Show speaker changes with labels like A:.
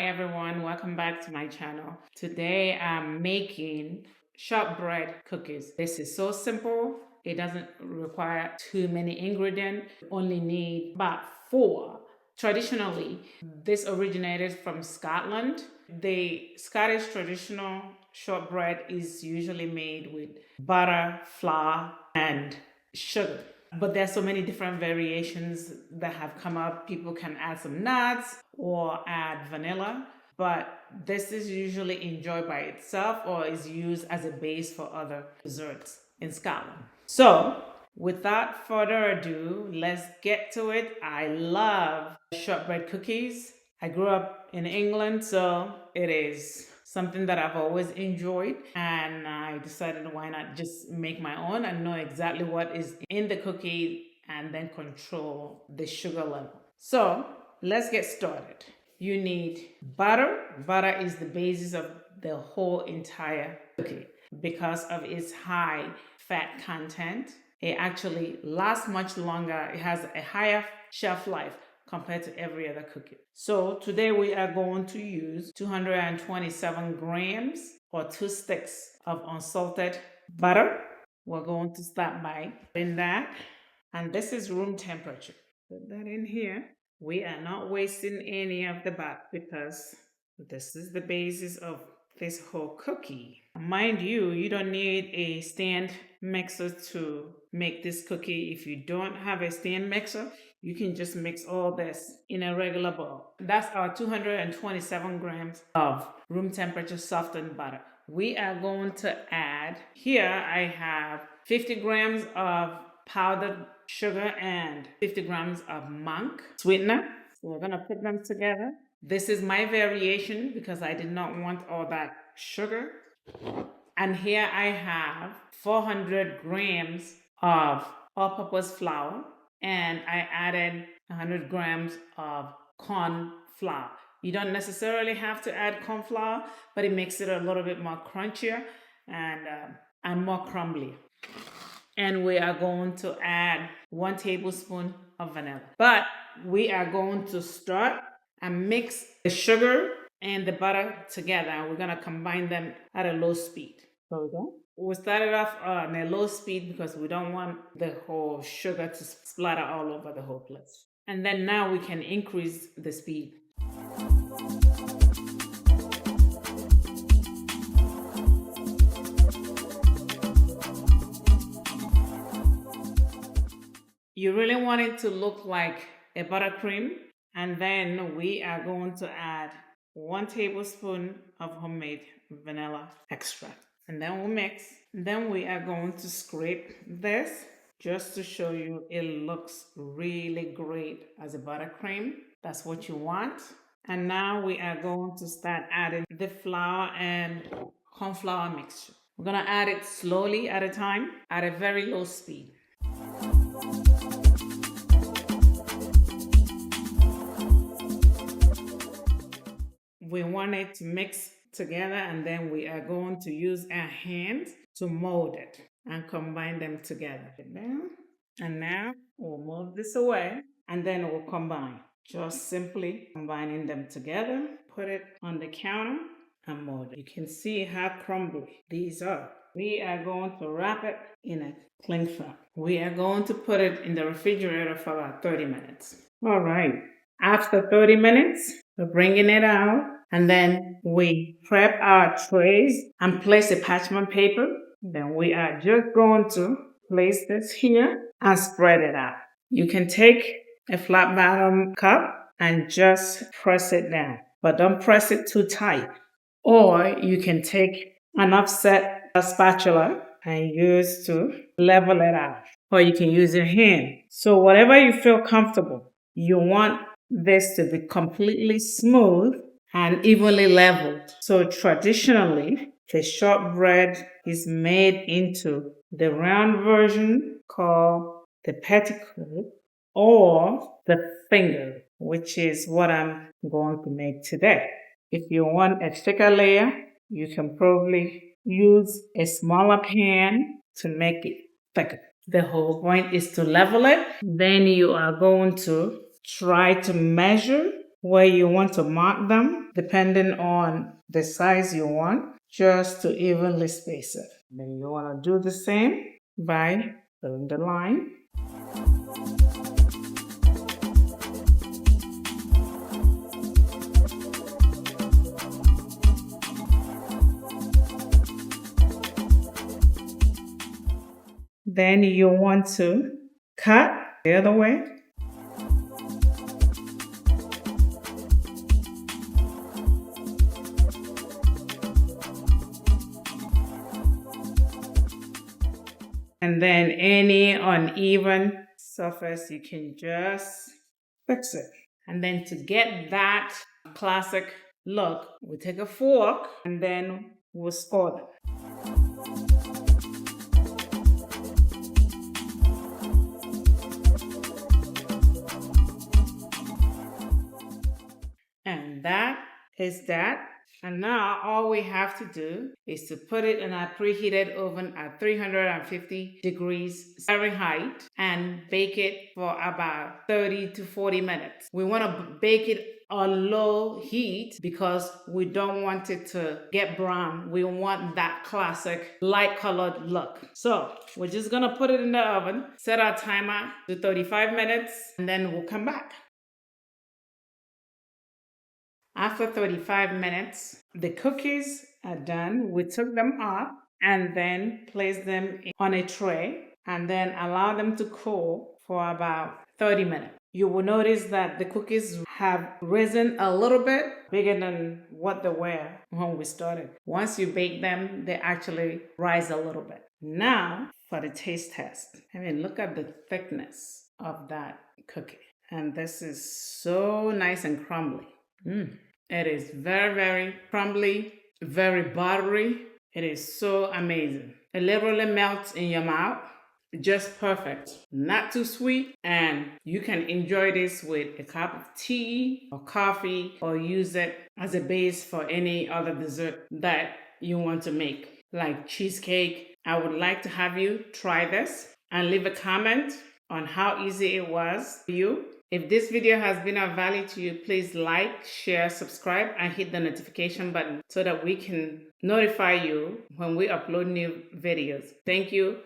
A: everyone, welcome back to my channel. Today I'm making shortbread cookies. This is so simple. It doesn't require too many ingredients. You only need about 4. Traditionally, this originated from Scotland. The Scottish traditional shortbread is usually made with butter, flour, and sugar. But there's so many different variations that have come up. People can add some nuts or add vanilla, but this is usually enjoyed by itself or is used as a base for other desserts in Scotland. So without further ado, let's get to it. I love shortbread cookies. I grew up in England, so it is something that I've always enjoyed, and I decided why not just make my own and know exactly what is in the cookie and then control the sugar level. So let's get started. You need butter. Butter is the basis of the whole entire cookie because of its high fat content. It actually lasts much longer. It has a higher shelf life compared to every other cookie. So today we are going to use 227 grams or 2 sticks of unsalted butter. We're going to start by putting that, and this is room temperature. Put that in here. We are not wasting any of the butter because this is the basis of this whole cookie. Mind you, you don't need a stand mixer to make this cookie. If you don't have a stand mixer, you can just mix all this in a regular bowl. That's our 227 grams of room temperature softened butter. We are going to add, here I have 50 grams of powdered sugar and 50 grams of monk sweetener. So we're going to put them together. This is my variation because I did not want all that sugar. And here I have 400 grams of all-purpose flour, and I added 100 grams of corn flour. You don't necessarily have to add corn flour, but it makes it a little bit more crunchier and more crumbly. And we are going to add 1 tablespoon of vanilla. But we are going to start and mix the sugar and the butter together. We're going to combine them at a low speed. There we go. We started off on a low speed because we don't want the whole sugar to splatter all over the whole place. And then now we can increase the speed. You really want it to look like a buttercream, and then we are going to add 1 tablespoon of homemade vanilla extract. And then we'll mix. Then we are going to scrape this just to show you it looks really great as a buttercream. That's what you want. And now we are going to start adding the flour and corn flour mixture. We're going to add it slowly at a time at a very low speed. We want it to mix together, and then we are going to use our hands to mold it and combine them together. And now we'll move this away, and then we'll combine. Just simply combining them together, put it on the counter and mold it. You can see how crumbly these are. We are going to wrap it in a cling film. We are going to put it in the refrigerator for about 30 minutes. All right. After 30 minutes, we're bringing it out, and then we prep our trays and place a parchment paper. Then we are just going to place this here and spread it out. You can take a flat bottom cup and just press it down, but don't press it too tight. Or you can take an offset spatula and use to level it out. Or you can use your hand. So whatever you feel comfortable, you want this to be completely smooth and evenly leveled. So traditionally, the shortbread is made into the round version called the petticoat or the finger, which is what I'm going to make today. If you want a thicker layer, you can probably use a smaller pan to make it thicker. The whole point is to level it. Then you are going to try to measure where you want to mark them, depending on the size you want, just to evenly space it. Then you want to do the same by filling the line. Then you want to cut the other way. And then any uneven surface, you can just fix it. And then to get that classic look, we take a fork and then we'll score them. And that is that. And now all we have to do is to put it in our preheated oven at 350 degrees Fahrenheit and bake it for about 30 to 40 minutes. We want to bake it on low heat because we don't want it to get brown. We want that classic light colored look. So we're just gonna put it in the oven, set our timer to 35 minutes, and then we'll come back. After 35 minutes, the cookies are done. We took them off and then placed them on a tray and then allow them to cool for about 30 minutes. You will notice that the cookies have risen a little bit bigger than what they were when we started. Once you bake them, they actually rise a little bit. Now for the taste test. I mean, look at the thickness of that cookie. And this is so nice and crumbly. It is very, very crumbly, very buttery. It is so amazing. It literally melts in your mouth. Just perfect. Not too sweet. And you can enjoy this with a cup of tea or coffee or use it as a base for any other dessert that you want to make, like cheesecake. I would like to have you try this and leave a comment on how easy it was for you. If this video has been of value to you, please like, share, subscribe, and hit the notification button so that we can notify you when we upload new videos. Thank you.